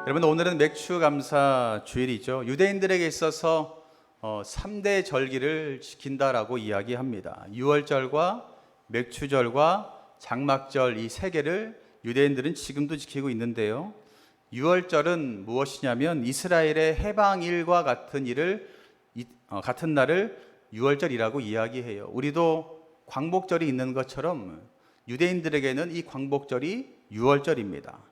여러분, 오늘은 맥추감사 주일이죠. 유대인들에게 있어서 3대 절기를 지킨다라고 이야기합니다. 유월절과 맥추절과 장막절, 이 세 개를 유대인들은 지금도 지키고 있는데요. 유월절은 무엇이냐면 이스라엘의 해방일과 같은 날을 유월절이라고 이야기해요. 우리도 광복절이 있는 것처럼 유대인들에게는 이 광복절이 유월절입니다.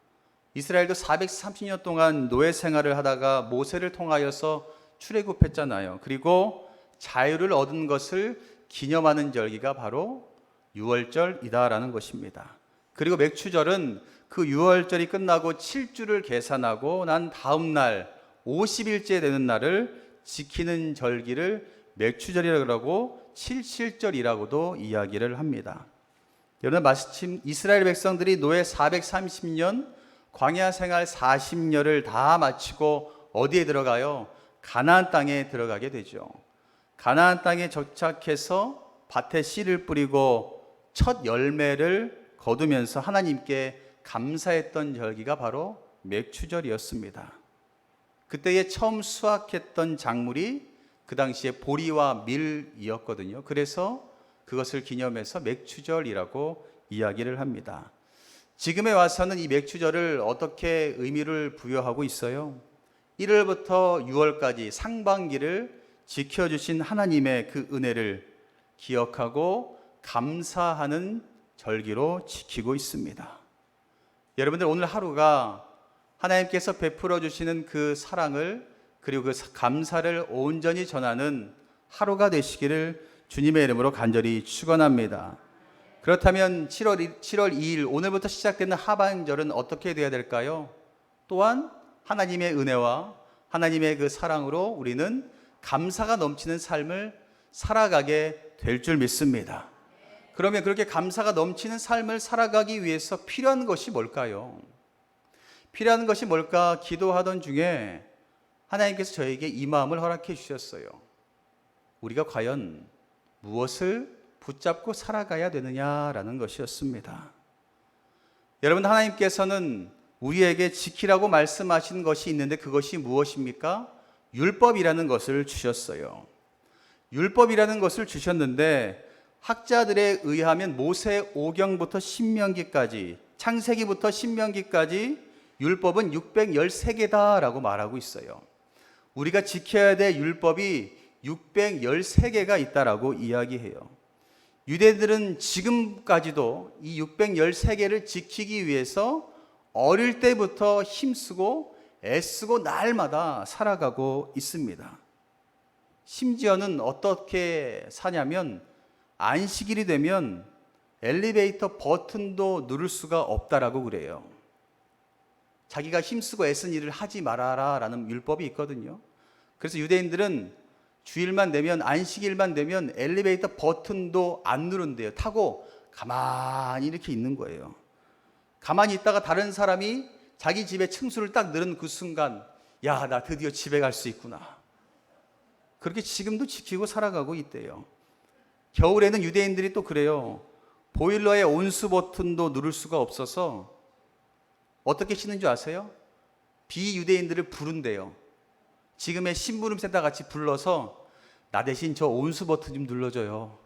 이스라엘도 430년 동안 노예 생활을 하다가 모세를 통하여서 출애굽했잖아요. 그리고 자유를 얻은 것을 기념하는 절기가 바로 유월절이다라는 것입니다. 그리고 맥추절은 그 유월절이 끝나고 7주를 계산하고 난 다음 날 50일째 되는 날을 지키는 절기를 맥추절이라고 하고 77절이라고도 이야기를 합니다. 여러분, 마침 이스라엘 백성들이 노예 430년 광야 생활 40년을 다 마치고 어디에 들어가요? 가나안 땅에 들어가게 되죠. 가나안 땅에 정착해서 밭에 씨를 뿌리고 첫 열매를 거두면서 하나님께 감사했던 절기가 바로 맥추절이었습니다. 그때에 처음 수확했던 작물이 그 당시에 보리와 밀이었거든요. 그래서 그것을 기념해서 맥추절이라고 이야기를 합니다. 지금에 와서는 이 맥추절을 어떻게 의미를 부여하고 있어요? 1월부터 6월까지 상반기를 지켜주신 하나님의 그 은혜를 기억하고 감사하는 절기로 지키고 있습니다. 여러분들, 오늘 하루가 하나님께서 베풀어 주시는 그 사랑을 그리고 그 감사를 온전히 전하는 하루가 되시기를 주님의 이름으로 간절히 축원합니다. 그렇다면 7월 2일 오늘부터 시작되는 하반절은 어떻게 되어야 될까요? 또한 하나님의 은혜와 하나님의 그 사랑으로 우리는 감사가 넘치는 삶을 살아가게 될 줄 믿습니다. 그러면 그렇게 감사가 넘치는 삶을 살아가기 위해서 필요한 것이 뭘까요? 필요한 것이 뭘까 기도하던 중에 하나님께서 저에게 이 마음을 허락해 주셨어요. 우리가 과연 무엇을 붙잡고 살아가야 되느냐라는 것이었습니다. 여러분, 하나님께서는 우리에게 지키라고 말씀하신 것이 있는데 그것이 무엇입니까? 율법이라는 것을 주셨어요. 율법이라는 것을 주셨는데 학자들에 의하면 모세 오경부터 신명기까지, 창세기부터 신명기까지 율법은 613개다라고 말하고 있어요. 우리가 지켜야 될 율법이 613개가 있다라고 이야기해요. 유대들은 지금까지도 이 613개를 지키기 위해서 어릴 때부터 힘쓰고 애쓰고 날마다 살아가고 있습니다. 심지어는 어떻게 사냐면 안식일이 되면 엘리베이터 버튼도 누를 수가 없다라고 그래요. 자기가 힘쓰고 애쓴 일을 하지 말아라 라는 율법이 있거든요. 그래서 유대인들은 주일만 되면, 안식일만 되면 엘리베이터 버튼도 안 누른대요. 타고 가만히 이렇게 있는 거예요. 가만히 있다가 다른 사람이 자기 집에 층수를 딱 늘은 그 순간, 야, 나 드디어 집에 갈 수 있구나. 그렇게 지금도 지키고 살아가고 있대요. 겨울에는 유대인들이 또 그래요. 보일러의 온수 버튼도 누를 수가 없어서 어떻게 씻는 줄 아세요? 비유대인들을 부른대요. 지금의 심부름센터 같이 불러서 나 대신 저 온수 버튼 좀 눌러줘요.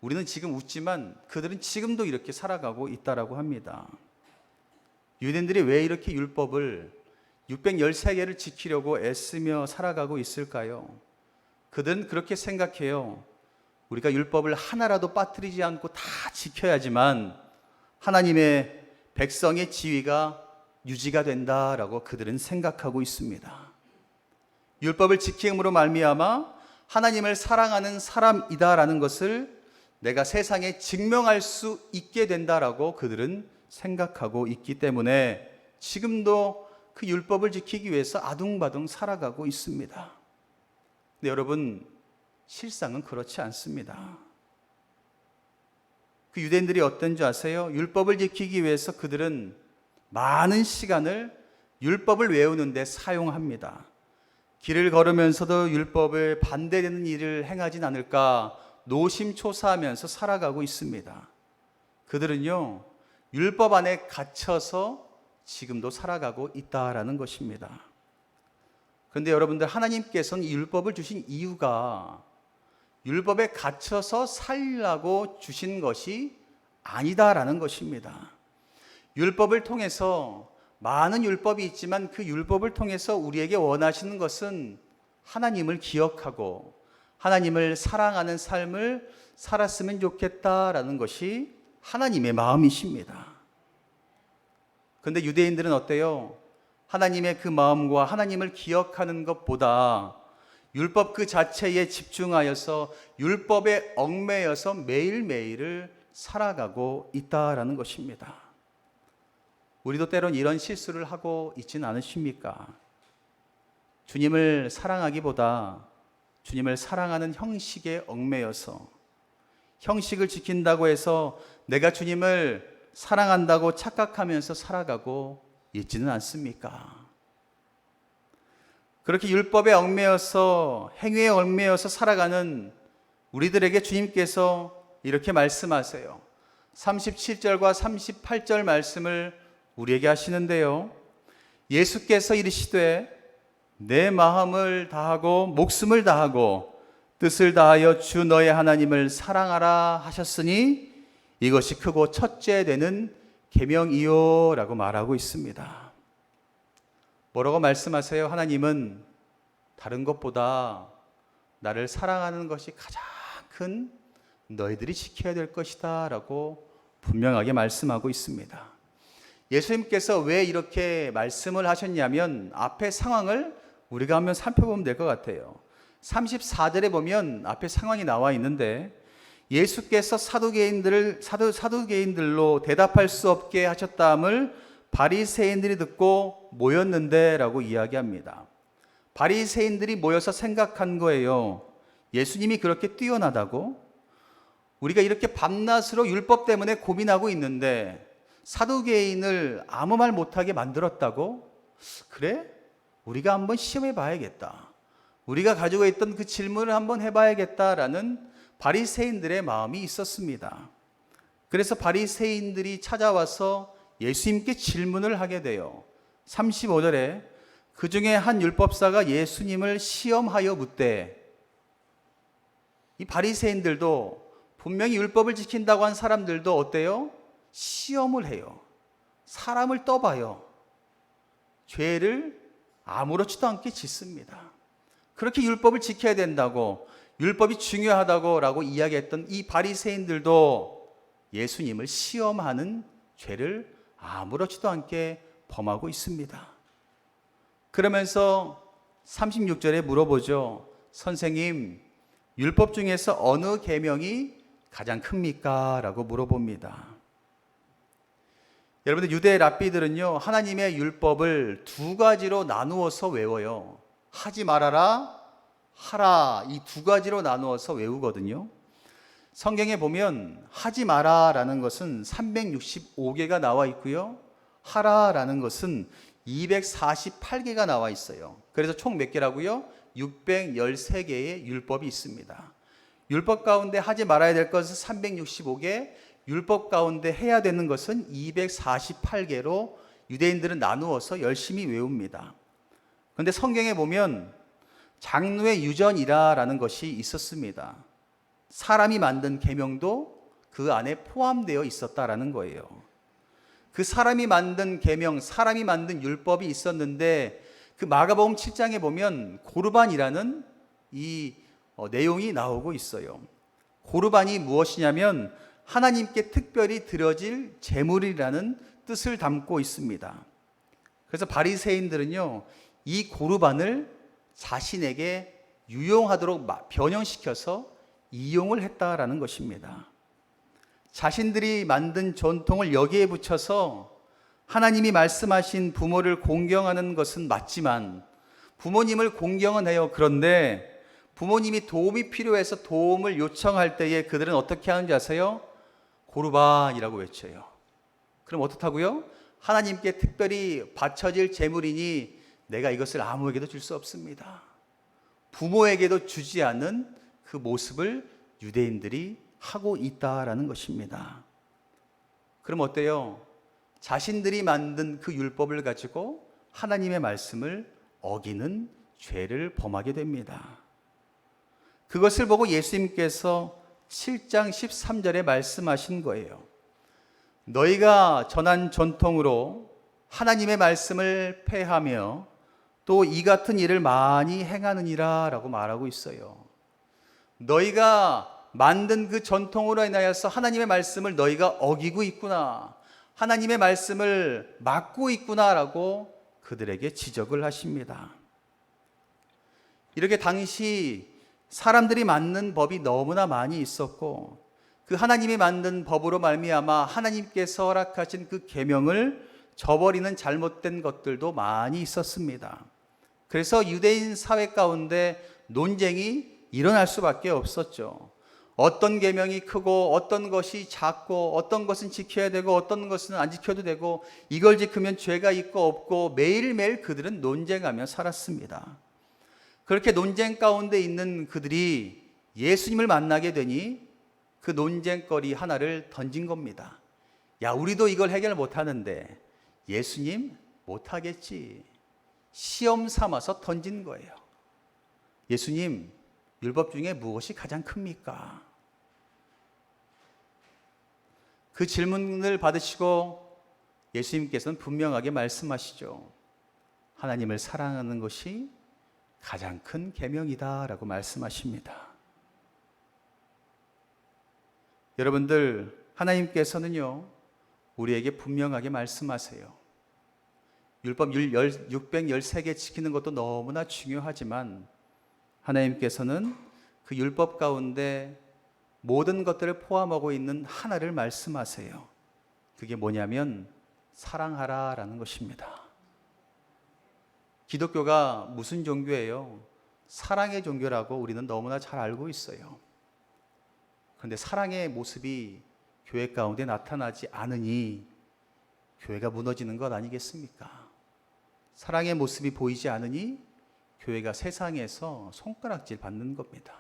우리는 지금 웃지만 그들은 지금도 이렇게 살아가고 있다라고 합니다. 유대인들이 왜 이렇게 율법을 613개를 지키려고 애쓰며 살아가고 있을까요? 그들은 그렇게 생각해요. 우리가 율법을 하나라도 빠뜨리지 않고 다 지켜야지만 하나님의 백성의 지위가 유지가 된다라고 그들은 생각하고 있습니다. 율법을 지킴으로 말미암아 하나님을 사랑하는 사람이다라는 것을 내가 세상에 증명할 수 있게 된다라고 그들은 생각하고 있기 때문에 지금도 그 율법을 지키기 위해서 아둥바둥 살아가고 있습니다. 근데 여러분, 실상은 그렇지 않습니다. 그 유대인들이 어떤 줄 아세요? 율법을 지키기 위해서 그들은 많은 시간을 율법을 외우는 데 사용합니다. 길을 걸으면서도 율법을 반대되는 일을 행하진 않을까 노심초사하면서 살아가고 있습니다. 그들은요, 율법 안에 갇혀서 지금도 살아가고 있다라는 것입니다. 그런데 여러분들, 하나님께서는 이 율법을 주신 이유가 율법에 갇혀서 살라고 주신 것이 아니다라는 것입니다. 율법을 통해서, 많은 율법이 있지만 그 율법을 통해서 우리에게 원하시는 것은 하나님을 기억하고 하나님을 사랑하는 삶을 살았으면 좋겠다라는 것이 하나님의 마음이십니다. 그런데 유대인들은 어때요? 하나님의 그 마음과 하나님을 기억하는 것보다 율법 그 자체에 집중하여서 율법에 얽매여서 매일매일을 살아가고 있다라는 것입니다. 우리도 때론 이런 실수를 하고 있지는 않으십니까? 주님을 사랑하기보다 주님을 사랑하는 형식에 얽매여서 형식을 지킨다고 해서 내가 주님을 사랑한다고 착각하면서 살아가고 있지는 않습니까? 그렇게 율법에 얽매여서, 행위에 얽매여서 살아가는 우리들에게 주님께서 이렇게 말씀하세요. 37절과 38절 말씀을 우리에게 하시는데요, 예수께서 이르시되 내 마음을 다하고 목숨을 다하고 뜻을 다하여 주 너의 하나님을 사랑하라 하셨으니 이것이 크고 첫째 되는 계명이요 라고 말하고 있습니다. 뭐라고 말씀하세요? 하나님은 다른 것보다 나를 사랑하는 것이 가장 큰 너희들이 지켜야 될 것이다 라고 분명하게 말씀하고 있습니다. 예수님께서 왜 이렇게 말씀을 하셨냐면 앞에 상황을 우리가 한번 살펴보면 될 것 같아요. 34절에 보면 앞에 상황이 나와 있는데 예수께서 사두개인들로 대답할 수 없게 하셨다함을 바리새인들이 듣고 모였는데 라고 이야기합니다. 바리새인들이 모여서 생각한 거예요. 예수님이 그렇게 뛰어나다고? 우리가 이렇게 밤낮으로 율법 때문에 고민하고 있는데 사두개인을 아무 말 못하게 만들었다고? 그래? 우리가 한번 시험해 봐야겠다. 우리가 가지고 있던 그 질문을 한번 해봐야겠다라는 바리새인들의 마음이 있었습니다. 그래서 바리새인들이 찾아와서 예수님께 질문을 하게 돼요. 35절에 그 중에 한 율법사가 예수님을 시험하여 묻되, 이 바리새인들도 분명히 율법을 지킨다고 한 사람들도 어때요? 시험을 해요. 사람을 떠봐요. 죄를 아무렇지도 않게 짓습니다. 그렇게 율법을 지켜야 된다고, 율법이 중요하다고 라고 이야기했던 이 바리새인들도 예수님을 시험하는 죄를 아무렇지도 않게 범하고 있습니다. 그러면서 36절에 물어보죠. 선생님, 율법 중에서 어느 계명이 가장 큽니까? 라고 물어봅니다. 여러분들, 유대 랍비들은요, 하나님의 율법을 두 가지로 나누어서 외워요. 하지 말아라, 하라, 이 두 가지로 나누어서 외우거든요. 성경에 보면 하지 마라라는 것은 365개가 나와 있고요, 하라라는 것은 248개가 나와 있어요. 그래서 총 몇 개라고요? 613개의 율법이 있습니다. 율법 가운데 하지 말아야 될 것은 365개, 율법 가운데 해야 되는 것은 248개로 유대인들은 나누어서 열심히 외웁니다. 그런데 성경에 보면 장로의 유전이라는 것이 있었습니다. 사람이 만든 계명도 그 안에 포함되어 있었다라는 거예요. 그 사람이 만든 계명, 사람이 만든 율법이 있었는데 그 마가복음 7장에 보면 고르반이라는 이 내용이 나오고 있어요. 고르반이 무엇이냐면 하나님께 특별히 드려질 제물이라는 뜻을 담고 있습니다. 그래서 바리새인들은요, 이 고르반을 자신에게 유용하도록 변형시켜서 이용을 했다라는 것입니다. 자신들이 만든 전통을 여기에 붙여서 하나님이 말씀하신 부모를 공경하는 것은 맞지만 부모님을 공경은 해요. 그런데 부모님이 도움이 필요해서 도움을 요청할 때에 그들은 어떻게 하는지 아세요? 고르반이라고 외쳐요. 그럼 어떻다고요? 하나님께 특별히 바쳐질 제물이니 내가 이것을 아무에게도 줄 수 없습니다. 부모에게도 주지 않는 그 모습을 유대인들이 하고 있다라는 것입니다. 그럼 어때요? 자신들이 만든 그 율법을 가지고 하나님의 말씀을 어기는 죄를 범하게 됩니다. 그것을 보고 예수님께서 7장 13절에 말씀하신 거예요. 너희가 전한 전통으로 하나님의 말씀을 폐하며 또 이 같은 일을 많이 행하느니라 라고 말하고 있어요. 너희가 만든 그 전통으로 인하여서 하나님의 말씀을 너희가 어기고 있구나, 하나님의 말씀을 막고 있구나 라고 그들에게 지적을 하십니다. 이렇게 당시 사람들이 만든 법이 너무나 많이 있었고 그 하나님이 만든 법으로 말미암아 하나님께서 허락하신 그 계명을 저버리는 잘못된 것들도 많이 있었습니다. 그래서 유대인 사회 가운데 논쟁이 일어날 수밖에 없었죠. 어떤 계명이 크고 어떤 것이 작고 어떤 것은 지켜야 되고 어떤 것은 안 지켜도 되고 이걸 지키면 죄가 있고 없고 매일매일 그들은 논쟁하며 살았습니다. 그렇게 논쟁 가운데 있는 그들이 예수님을 만나게 되니 그 논쟁거리 하나를 던진 겁니다. 야, 우리도 이걸 해결 못하는데 예수님 못하겠지. 시험 삼아서 던진 거예요. 예수님, 율법 중에 무엇이 가장 큽니까? 그 질문을 받으시고 예수님께서는 분명하게 말씀하시죠. 하나님을 사랑하는 것이 가장 큰 계명이다 라고 말씀하십니다. 여러분들, 하나님께서는요 우리에게 분명하게 말씀하세요. 율법 613개 지키는 것도 너무나 중요하지만 하나님께서는 그 율법 가운데 모든 것들을 포함하고 있는 하나를 말씀하세요. 그게 뭐냐면 사랑하라 라는 것입니다. 기독교가 무슨 종교예요? 사랑의 종교라고 우리는 너무나 잘 알고 있어요. 그런데 사랑의 모습이 교회 가운데 나타나지 않으니 교회가 무너지는 것 아니겠습니까? 사랑의 모습이 보이지 않으니 교회가 세상에서 손가락질 받는 겁니다.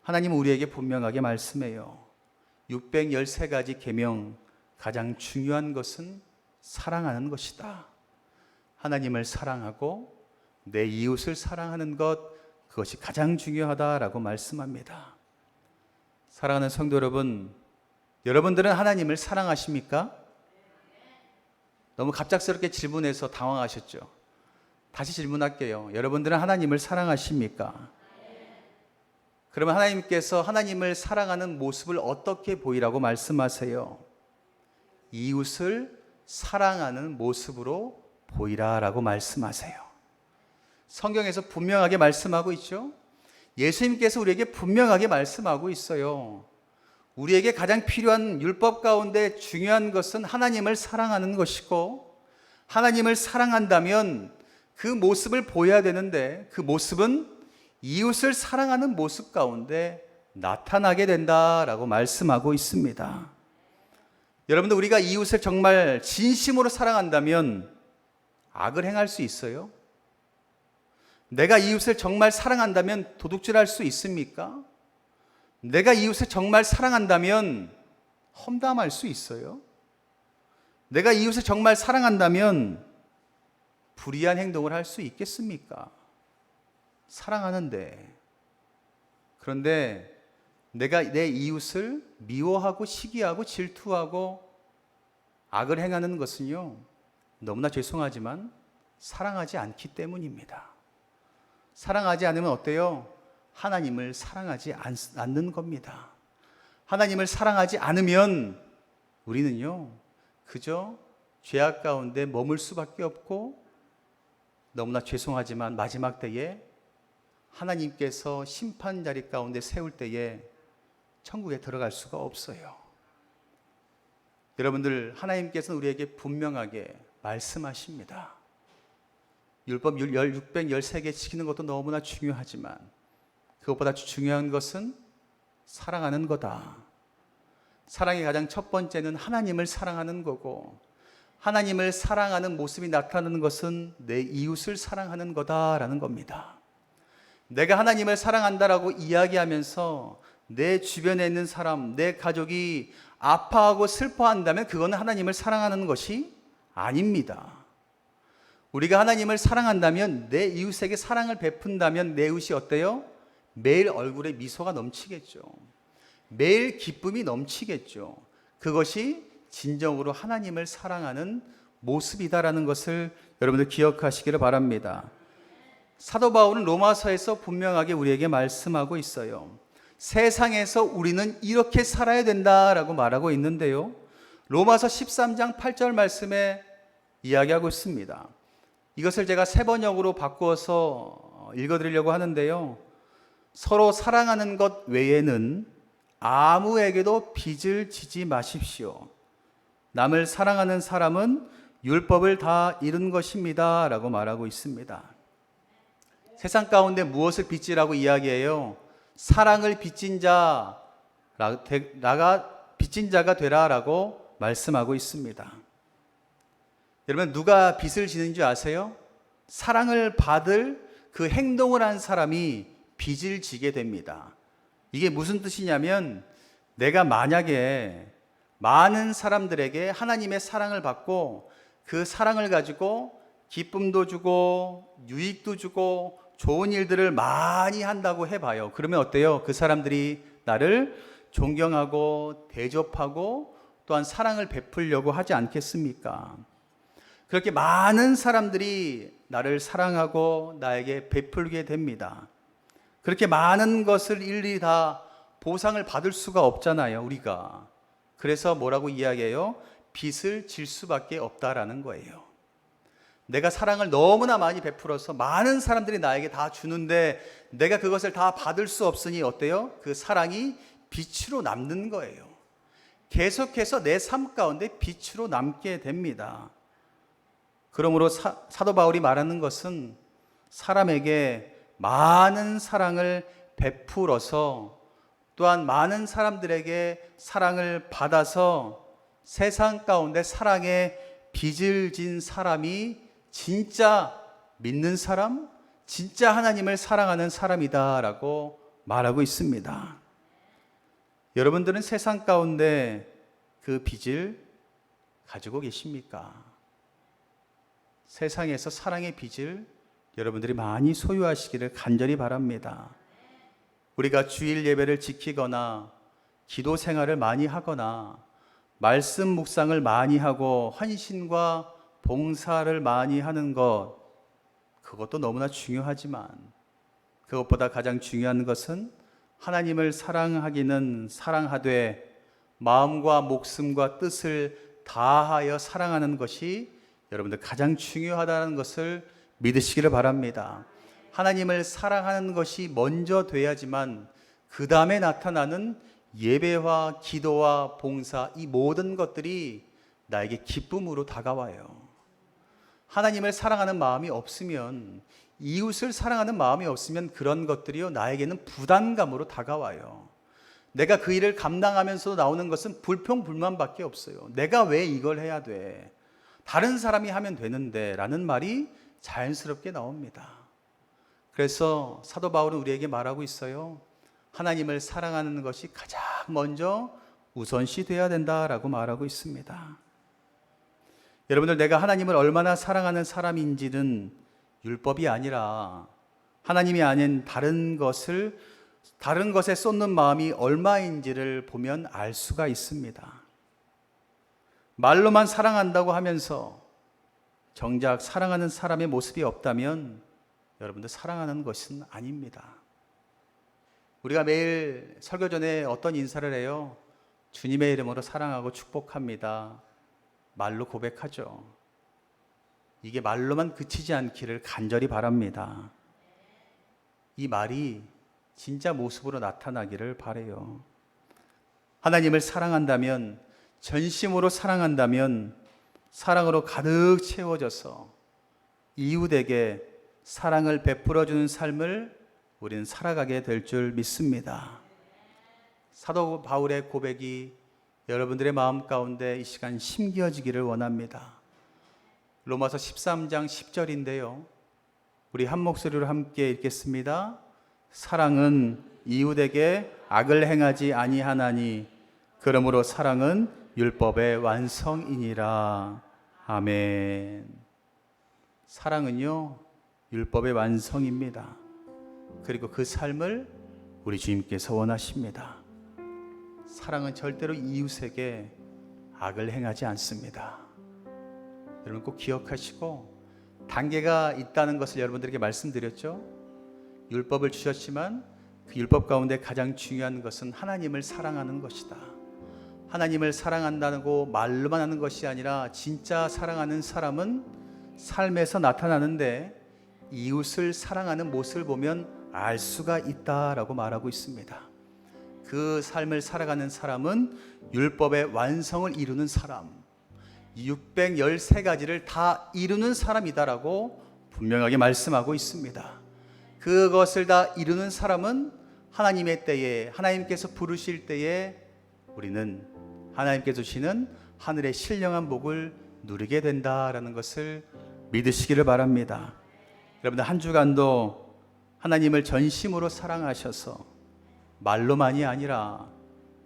하나님은 우리에게 분명하게 말씀해요. 613가지 계명 가장 중요한 것은 사랑하는 것이다. 하나님을 사랑하고 내 이웃을 사랑하는 것, 그것이 가장 중요하다라고 말씀합니다. 사랑하는 성도 여러분, 여러분들은 하나님을 사랑하십니까? 너무 갑작스럽게 질문해서 당황하셨죠? 다시 질문할게요. 여러분들은 하나님을 사랑하십니까? 그러면 하나님께서 하나님을 사랑하는 모습을 어떻게 보이라고 말씀하세요? 이웃을 사랑하는 모습으로 보이라라고 말씀하세요. 성경에서 분명하게 말씀하고 있죠? 예수님께서 우리에게 분명하게 말씀하고 있어요. 우리에게 가장 필요한 율법 가운데 중요한 것은 하나님을 사랑하는 것이고, 하나님을 사랑한다면 그 모습을 보여야 되는데 그 모습은 이웃을 사랑하는 모습 가운데 나타나게 된다라고 말씀하고 있습니다. 여러분들, 우리가 이웃을 정말 진심으로 사랑한다면 악을 행할 수 있어요? 내가 이웃을 정말 사랑한다면 도둑질할 수 있습니까? 내가 이웃을 정말 사랑한다면 험담할 수 있어요? 내가 이웃을 정말 사랑한다면 불의한 행동을 할 수 있겠습니까? 사랑하는데. 그런데 내가 내 이웃을 미워하고 시기하고 질투하고 악을 행하는 것은요, 너무나 죄송하지만 사랑하지 않기 때문입니다. 사랑하지 않으면 어때요? 하나님을 사랑하지 않는 겁니다. 하나님을 사랑하지 않으면 우리는요, 그저 죄악 가운데 머물 수밖에 없고, 너무나 죄송하지만 마지막 때에 하나님께서 심판 자리 가운데 세울 때에 천국에 들어갈 수가 없어요. 여러분들, 하나님께서는 우리에게 분명하게 말씀하십니다. 율법 613개 지키는 것도 너무나 중요하지만 그것보다 중요한 것은 사랑하는 거다. 사랑의 가장 첫 번째는 하나님을 사랑하는 거고, 하나님을 사랑하는 모습이 나타나는 것은 내 이웃을 사랑하는 거다라는 겁니다. 내가 하나님을 사랑한다라고 이야기하면서 내 주변에 있는 사람, 내 가족이 아파하고 슬퍼한다면 그거는 하나님을 사랑하는 것이 아닙니다. 우리가 하나님을 사랑한다면, 내 이웃에게 사랑을 베푼다면 내 이웃이 어때요? 매일 얼굴에 미소가 넘치겠죠. 매일 기쁨이 넘치겠죠. 그것이 진정으로 하나님을 사랑하는 모습이다라는 것을 여러분들 기억하시기를 바랍니다. 사도 바울은 로마서에서 분명하게 우리에게 말씀하고 있어요. 세상에서 우리는 이렇게 살아야 된다라고 말하고 있는데요. 로마서 13장 8절 말씀에 이야기하고 있습니다. 이것을 제가 세 번역으로 바꾸어서 읽어드리려고 하는데요. 서로 사랑하는 것 외에는 아무에게도 빚을 지지 마십시오. 남을 사랑하는 사람은 율법을 다 이룬 것입니다 라고 말하고 있습니다. 세상 가운데 무엇을 빚지라고 이야기해요? 사랑을 빚진 자가 되라 라고 말씀하고 있습니다. 여러분, 누가 빚을 지는 줄 아세요? 사랑을 받을 그 행동을 한 사람이 빚을 지게 됩니다. 이게 무슨 뜻이냐면, 내가 만약에 많은 사람들에게 하나님의 사랑을 받고 그 사랑을 가지고 기쁨도 주고 유익도 주고 좋은 일들을 많이 한다고 해봐요. 그러면 어때요? 그 사람들이 나를 존경하고 대접하고 또한 사랑을 베풀려고 하지 않겠습니까? 그렇게 많은 사람들이 나를 사랑하고 나에게 베풀게 됩니다. 그렇게 많은 것을 일일이 다 보상을 받을 수가 없잖아요, 우리가. 그래서 뭐라고 이야기해요? 빚을 질 수밖에 없다라는 거예요. 내가 사랑을 너무나 많이 베풀어서 많은 사람들이 나에게 다 주는데 내가 그것을 다 받을 수 없으니 어때요? 그 사랑이 빛으로 남는 거예요. 계속해서 내 삶 가운데 빛으로 남게 됩니다. 그러므로 사도 바울이 말하는 것은 사람에게 많은 사랑을 베풀어서 또한 많은 사람들에게 사랑을 받아서 세상 가운데 사랑의 빚을 진 사람이 진짜 믿는 사람, 진짜 하나님을 사랑하는 사람이다라고 말하고 있습니다. 여러분들은 세상 가운데 그 빚을 가지고 계십니까? 세상에서 사랑의 빚을 여러분들이 많이 소유하시기를 간절히 바랍니다. 우리가 주일 예배를 지키거나 기도 생활을 많이 하거나 말씀 묵상을 많이 하고 헌신과 봉사를 많이 하는 것, 그것도 너무나 중요하지만 그것보다 가장 중요한 것은 하나님을 사랑하기는 사랑하되 마음과 목숨과 뜻을 다하여 사랑하는 것이 여러분들 가장 중요하다는 것을 믿으시기를 바랍니다. 하나님을 사랑하는 것이 먼저 돼야지만 그 다음에 나타나는 예배와 기도와 봉사, 이 모든 것들이 나에게 기쁨으로 다가와요. 하나님을 사랑하는 마음이 없으면, 이웃을 사랑하는 마음이 없으면 그런 것들이요, 나에게는 부담감으로 다가와요. 내가 그 일을 감당하면서 나오는 것은 불평불만밖에 없어요. 내가 왜 이걸 해야 돼? 다른 사람이 하면 되는데 라는 말이 자연스럽게 나옵니다. 그래서 사도 바울은 우리에게 말하고 있어요. 하나님을 사랑하는 것이 가장 먼저 우선시 되어야 된다라고 말하고 있습니다. 여러분들, 내가 하나님을 얼마나 사랑하는 사람인지는 율법이 아니라 하나님이 아닌 다른 것에 쏟는 마음이 얼마인지를 보면 알 수가 있습니다. 말로만 사랑한다고 하면서 정작 사랑하는 사람의 모습이 없다면 여러분들 사랑하는 것은 아닙니다. 우리가 매일 설교 전에 어떤 인사를 해요? 주님의 이름으로 사랑하고 축복합니다. 말로 고백하죠. 이게 말로만 그치지 않기를 간절히 바랍니다. 이 말이 진짜 모습으로 나타나기를 바라요. 하나님을 사랑한다면, 전심으로 사랑한다면 사랑으로 가득 채워져서 이웃에게 사랑을 베풀어주는 삶을 우리는 살아가게 될 줄 믿습니다. 사도 바울의 고백이 여러분들의 마음 가운데 이 시간 심겨지기를 원합니다. 로마서 13장 10절인데요. 우리 한 목소리로 함께 읽겠습니다. 사랑은 이웃에게 악을 행하지 아니하나니 그러므로 사랑은 율법의 완성이니라. 아멘. 사랑은요, 율법의 완성입니다. 그리고 그 삶을 우리 주님께서 원하십니다. 사랑은 절대로 이웃에게 악을 행하지 않습니다. 여러분 꼭 기억하시고, 단계가 있다는 것을 여러분들에게 말씀드렸죠. 율법을 주셨지만 그 율법 가운데 가장 중요한 것은 하나님을 사랑하는 것이다. 하나님을 사랑한다고 말로만 하는 것이 아니라 진짜 사랑하는 사람은 삶에서 나타나는데 이웃을 사랑하는 모습을 보면 알 수가 있다라고 말하고 있습니다. 그 삶을 살아가는 사람은 율법의 완성을 이루는 사람, 613가지를 다 이루는 사람이다라고 분명하게 말씀하고 있습니다. 그것을 다 이루는 사람은 하나님의 때에, 하나님께서 부르실 때에 우리는 하나님께서 주시는 하늘의 신령한 복을 누리게 된다라는 것을 믿으시기를 바랍니다. 여러분들 한 주간도 하나님을 전심으로 사랑하셔서 말로만이 아니라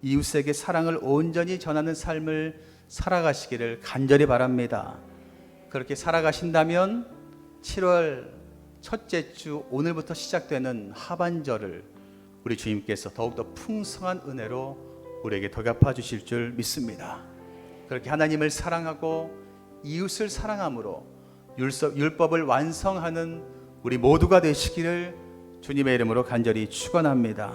이웃에게 사랑을 온전히 전하는 삶을 살아가시기를 간절히 바랍니다. 그렇게 살아가신다면 7월 첫째 주 오늘부터 시작되는 하반절을 우리 주님께서 더욱더 풍성한 은혜로 우리에게 더 갚아주실 줄 믿습니다. 그렇게 하나님을 사랑하고 이웃을 사랑함으로 율법을 완성하는 우리 모두가 되시기를 주님의 이름으로 간절히 축원합니다.